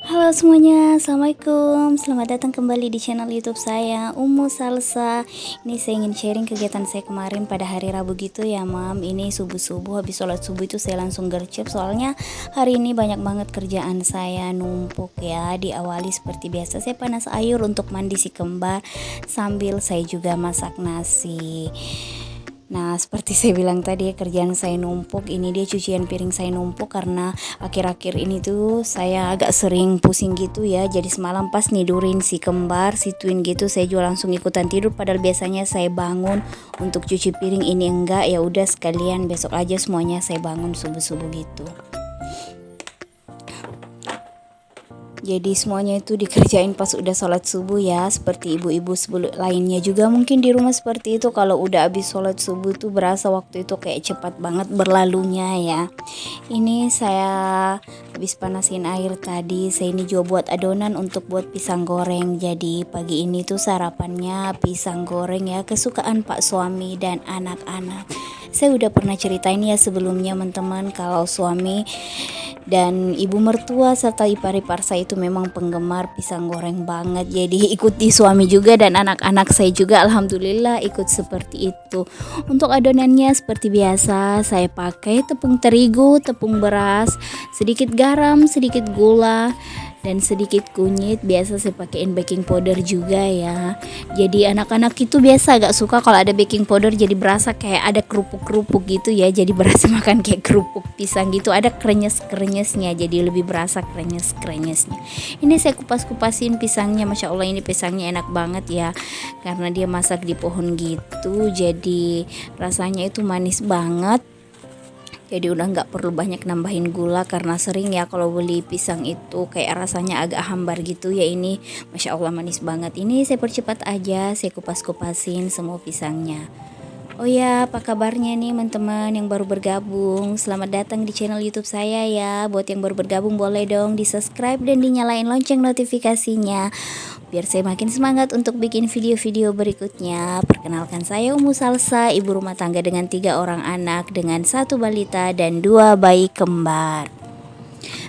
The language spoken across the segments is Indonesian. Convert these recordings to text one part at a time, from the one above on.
Halo semuanya, Assalamualaikum. Selamat datang kembali di channel YouTube saya, Ummu Salsa. Ini saya ingin sharing kegiatan saya kemarin pada hari Rabu gitu ya, Mam. Ini subuh-subuh habis sholat subuh itu saya langsung gercep, soalnya hari ini banyak banget kerjaan saya numpuk ya. Diawali seperti biasa, saya panas air untuk mandi si kembar sambil saya juga masak nasi. Nah, seperti saya bilang tadi, kerjaan saya numpuk. Ini dia cucian piring saya numpuk karena akhir-akhir ini tuh saya agak sering pusing gitu ya. Jadi semalam pas nidurin si kembar, si twin gitu, saya juga langsung ikutan tidur. Padahal biasanya saya bangun untuk cuci piring, ini enggak. Ya udah sekalian besok aja semuanya saya bangun subuh-subuh gitu. Jadi semuanya itu dikerjain pas udah sholat subuh ya. Seperti ibu-ibu sebelum lainnya juga mungkin di rumah seperti itu. Kalau udah habis sholat subuh tuh berasa waktu itu kayak cepat banget berlalunya ya. Ini saya habis panasin air tadi. Saya ini juga buat adonan untuk buat pisang goreng. Jadi pagi ini tuh sarapannya pisang goreng ya, kesukaan Pak suami dan anak-anak. Saya udah pernah ceritain ya sebelumnya teman-teman, kalau suami dan ibu mertua serta ipar-ipar saya itu memang penggemar pisang goreng banget. Jadi ikuti suami juga dan anak-anak saya juga, alhamdulillah ikut seperti itu. Untuk adonannya seperti biasa saya pakai tepung terigu, tepung beras, sedikit garam, sedikit gula, dan sedikit kunyit. Biasa saya pakein baking powder juga ya. Jadi anak-anak itu biasa agak suka kalau ada baking powder, jadi berasa kayak ada kerupuk-kerupuk gitu ya. Jadi berasa makan kayak kerupuk pisang gitu, ada krenyes-krenyesnya, jadi lebih berasa krenyes-krenyesnya. Ini saya kupas-kupasin pisangnya, Masya Allah ini pisangnya enak banget ya, karena dia masak di pohon gitu. Jadi rasanya itu manis banget. Jadi udah nggak perlu banyak nambahin gula, karena sering ya kalau beli pisang itu kayak rasanya agak hambar gitu ya. Ini Masya Allah manis banget. Ini saya percepat aja, saya kupas-kupasin semua pisangnya. Oh ya, apa kabarnya nih teman-teman yang baru bergabung? Selamat datang di channel YouTube saya ya. Buat yang baru bergabung boleh dong di subscribe dan dinyalain lonceng notifikasinya, biar saya makin semangat untuk bikin video-video berikutnya. Perkenalkan, saya Ummu Salsa, ibu rumah tangga dengan 3 orang anak, dengan 1 balita dan 2 bayi kembar.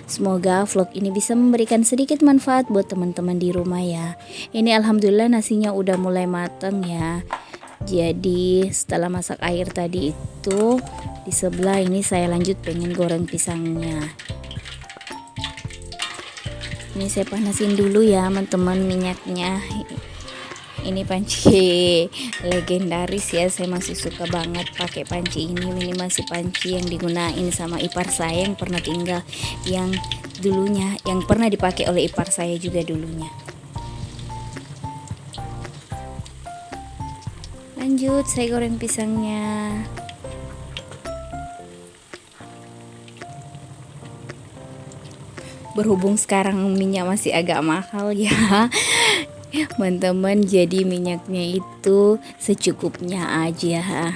Semoga vlog ini bisa memberikan sedikit manfaat buat teman-teman di rumah ya. Ini alhamdulillah nasinya udah mulai mateng ya. Jadi setelah masak air tadi itu, di sebelah ini saya lanjut pengen goreng pisangnya. Ini saya panasin dulu ya teman-teman minyaknya. Ini panci legendaris ya, saya masih suka banget pakai panci ini. Ini masih panci yang digunain sama ipar saya yang pernah tinggal, yang dulunya, yang pernah dipakai oleh ipar saya juga dulunya. Lanjut saya goreng pisangnya. Berhubung sekarang minyak masih agak mahal ya teman-teman, jadi minyaknya itu secukupnya aja.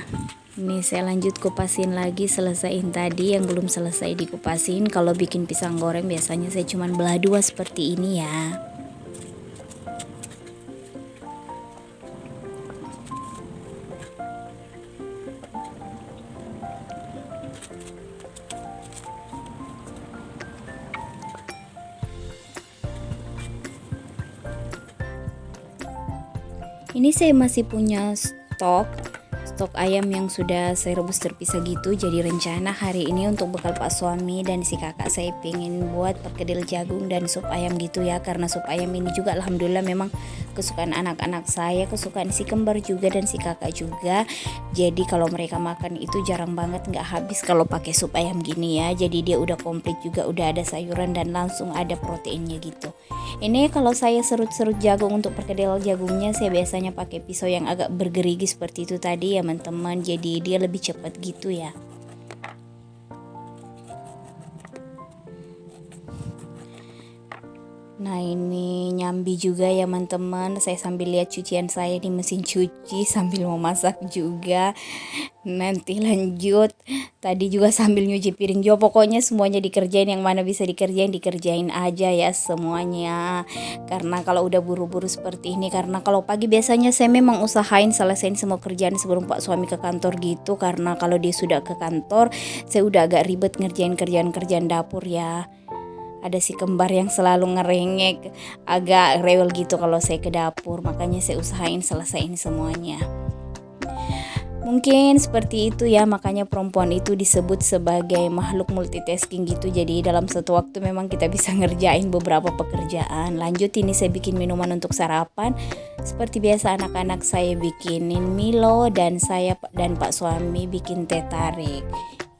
Ini saya lanjut kupasin lagi, selesaiin tadi yang belum selesai dikupasin. Kalau bikin pisang goreng biasanya saya cuman belah 2 seperti ini ya. Ini saya masih punya stok ayam yang sudah saya rebus terpisah gitu. Jadi rencana hari ini untuk bekal Pak suami dan si kakak, saya pengen buat perkedel jagung dan sup ayam gitu ya. Karena sup ayam ini juga alhamdulillah memang kesukaan anak-anak saya, kesukaan si kembar juga dan si kakak juga. Jadi kalau mereka makan itu jarang banget nggak habis kalau pakai sup ayam gini ya. Jadi dia udah komplit juga, udah ada sayuran dan langsung ada proteinnya gitu. Ini kalau saya serut-serut jagung untuk perkedel jagungnya, saya biasanya pakai pisau yang agak bergerigi seperti itu tadi ya teman-teman. Jadi dia lebih cepat gitu ya. Nah ini nyambi juga ya teman-teman. Saya sambil lihat cucian saya di mesin cuci sambil mau masak juga. Nanti lanjut. Tadi juga sambil nyuci piring juga. Pokoknya semuanya dikerjain, yang mana bisa dikerjain aja ya semuanya. Karena kalau udah buru-buru seperti ini, karena kalau pagi biasanya saya memang usahain selesain semua kerjaan sebelum Pak suami ke kantor gitu. Karena kalau dia sudah ke kantor, saya udah agak ribet ngerjain kerjaan-kerjaan dapur ya. ada si kembar yang selalu ngerengek, agak rewel gitu kalau saya ke dapur, makanya saya usahain selesaiin semuanya. Mungkin seperti itu ya, makanya perempuan itu disebut sebagai makhluk multitasking gitu. Jadi dalam satu waktu memang kita bisa ngerjain beberapa pekerjaan. Lanjut, ini saya bikin minuman untuk sarapan. Seperti biasa anak-anak saya bikinin Milo dan saya dan Pak suami bikin teh tarik.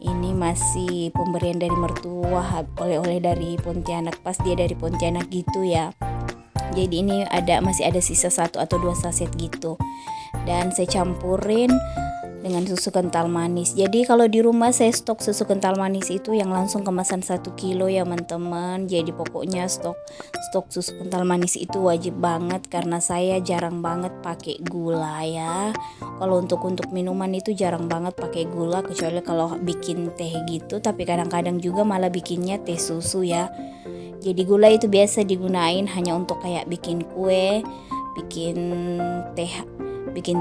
Ini masih pemberian dari mertua, oleh-oleh dari Pontianak, pas dia dari Pontianak gitu ya. Jadi ini masih ada sisa 1 atau 2 saset gitu. Dan saya campurin dengan susu kental manis. Jadi kalau di rumah saya stok susu kental manis itu yang langsung kemasan 1 kilo ya teman-teman. Jadi pokoknya stok susu kental manis itu wajib banget, karena saya jarang banget pakai gula ya. Kalau untuk minuman itu jarang banget pakai gula, kecuali kalau bikin teh gitu. Tapi kadang-kadang juga malah bikinnya teh susu ya. Jadi gula itu biasa digunain hanya untuk kayak bikin kue, bikin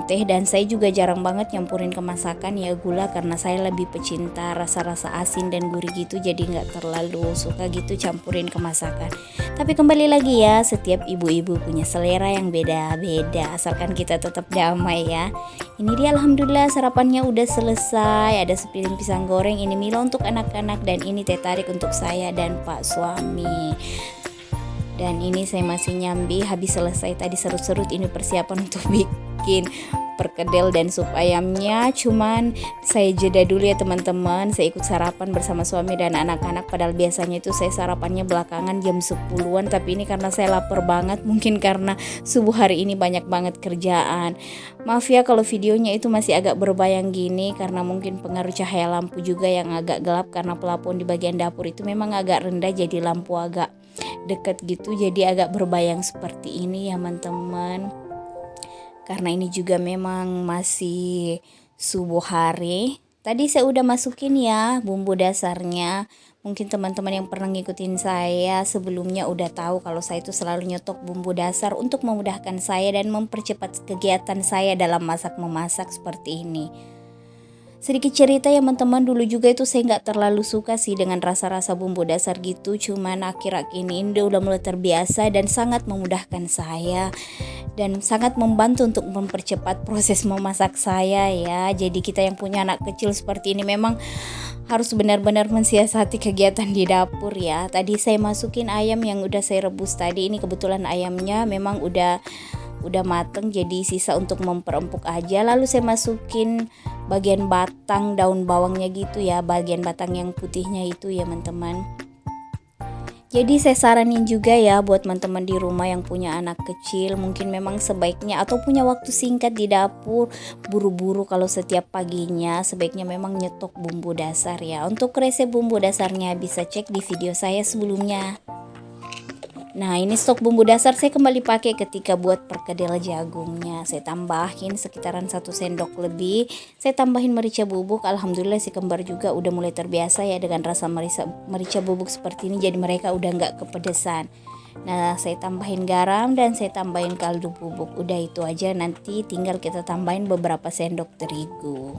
teh, dan saya juga jarang banget nyampurin ke masakan ya gula, karena saya lebih pecinta rasa-rasa asin dan gurih gitu, jadi nggak terlalu suka gitu campurin ke masakan. Tapi kembali lagi ya, setiap ibu-ibu punya selera yang beda-beda, asalkan kita tetap damai ya. Ini dia alhamdulillah sarapannya udah selesai, ada sepiring pisang goreng, ini Milo untuk anak-anak, dan ini teh tarik untuk saya dan Pak suami. Dan ini saya masih nyambi, habis selesai tadi serut-serut, ini persiapan untuk bikin perkedel dan sup ayamnya. Cuman saya jeda dulu ya teman-teman, saya ikut sarapan bersama suami dan anak-anak, padahal biasanya itu saya sarapannya belakangan jam 10-an, tapi ini karena saya lapar banget, mungkin karena subuh hari ini banyak banget kerjaan. Maaf ya kalau videonya itu masih agak berbayang gini, karena mungkin pengaruh cahaya lampu juga yang agak gelap, karena plafon di bagian dapur itu memang agak rendah, jadi lampu agak deket gitu, jadi agak berbayang seperti ini ya teman-teman. Karena ini juga memang masih subuh hari. Tadi saya udah masukin ya bumbu dasarnya. Mungkin teman-teman yang pernah ngikutin saya sebelumnya udah tahu kalau saya itu selalu nyetok bumbu dasar untuk memudahkan saya dan mempercepat kegiatan saya dalam masak-memasak seperti ini. Sedikit cerita ya teman-teman, dulu juga itu saya nggak terlalu suka sih dengan rasa-rasa bumbu dasar gitu. Cuman akhir-akhir ini udah mulai terbiasa dan sangat memudahkan saya. Dan sangat membantu untuk mempercepat proses memasak saya ya. Jadi kita yang punya anak kecil seperti ini memang harus benar-benar mensiasati kegiatan di dapur ya. Tadi saya masukin ayam yang udah saya rebus tadi. Ini kebetulan ayamnya memang udah mateng, jadi sisa untuk memperempuk aja. Lalu saya masukin bagian batang daun bawangnya gitu ya, bagian batang yang putihnya itu ya teman-teman. Jadi saya saranin juga ya buat teman-teman di rumah yang punya anak kecil, mungkin memang sebaiknya atau punya waktu singkat di dapur, buru-buru kalau setiap paginya, sebaiknya memang nyetok bumbu dasar ya. Untuk resep bumbu dasarnya bisa cek di video saya sebelumnya. Nah ini stok bumbu dasar saya kembali pakai ketika buat perkedel jagungnya. Saya tambahin sekitaran 1 sendok lebih. Saya tambahin merica bubuk. Alhamdulillah si kembar juga udah mulai terbiasa ya dengan rasa merica bubuk seperti ini. Jadi mereka udah nggak kepedesan. Nah saya tambahin garam dan saya tambahin kaldu bubuk. Udah itu aja, nanti tinggal kita tambahin beberapa sendok terigu.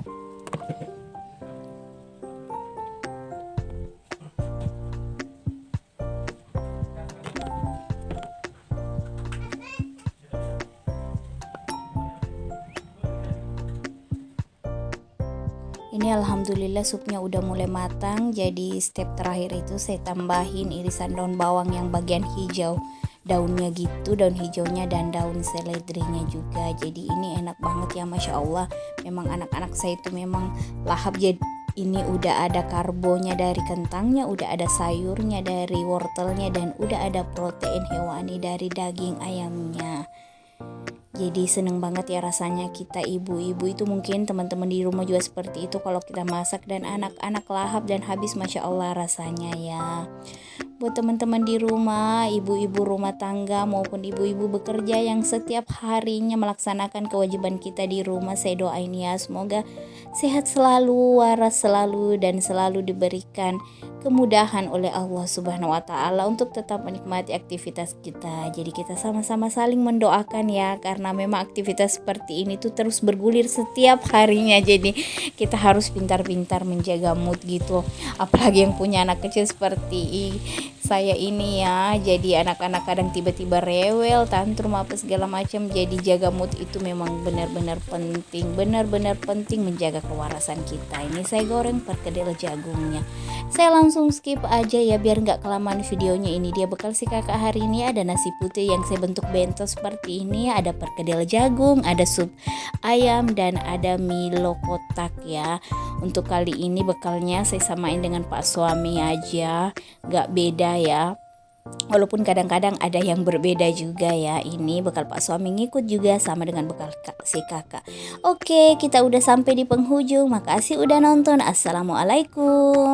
Ini alhamdulillah supnya udah mulai matang. Jadi step terakhir itu saya tambahin irisan daun bawang yang bagian hijau, daunnya gitu, daun hijaunya, dan daun seledrinya juga. Jadi ini enak banget ya, Masya Allah. Memang anak-anak saya itu memang lahap. Jadi ini udah ada karbonya dari kentangnya, udah ada sayurnya dari wortelnya, dan udah ada protein hewani dari daging ayamnya. Jadi seneng banget ya rasanya kita ibu-ibu itu, mungkin teman-teman di rumah juga seperti itu kalau kita masak dan anak-anak lahap dan habis, Masya Allah rasanya ya. Buat teman-teman di rumah, ibu-ibu rumah tangga maupun ibu-ibu bekerja yang setiap harinya melaksanakan kewajiban kita di rumah, saya doain ya semoga sehat selalu, waras selalu, dan selalu diberikan kemudahan oleh Allah Subhanahu wa Ta'ala untuk tetap menikmati aktivitas kita. Jadi kita sama-sama saling mendoakan ya, karena memang aktivitas seperti ini tuh terus bergulir setiap harinya. Jadi kita harus pintar-pintar menjaga mood gitu. Apalagi yang punya anak kecil seperti saya ini ya, jadi anak-anak kadang tiba-tiba rewel, tantrum apa segala macam. Jadi jaga mood itu memang benar-benar penting menjaga kewarasan kita. Ini saya goreng perkedel jagungnya. Saya langsung skip aja ya biar nggak kelamaan videonya. Ini dia bekal si kakak hari ini, ada nasi putih yang saya bentuk bento seperti ini, ada perkedel jagung, ada sup ayam, dan ada Milo kotak ya. Untuk kali ini bekalnya saya samain dengan Pak suami aja, nggak beda ya. Walaupun kadang-kadang ada yang berbeda juga ya. Ini bekal Pak suami ngikut juga sama dengan bekal si kakak. Oke, kita udah sampai di penghujung. Makasih udah nonton. Assalamualaikum.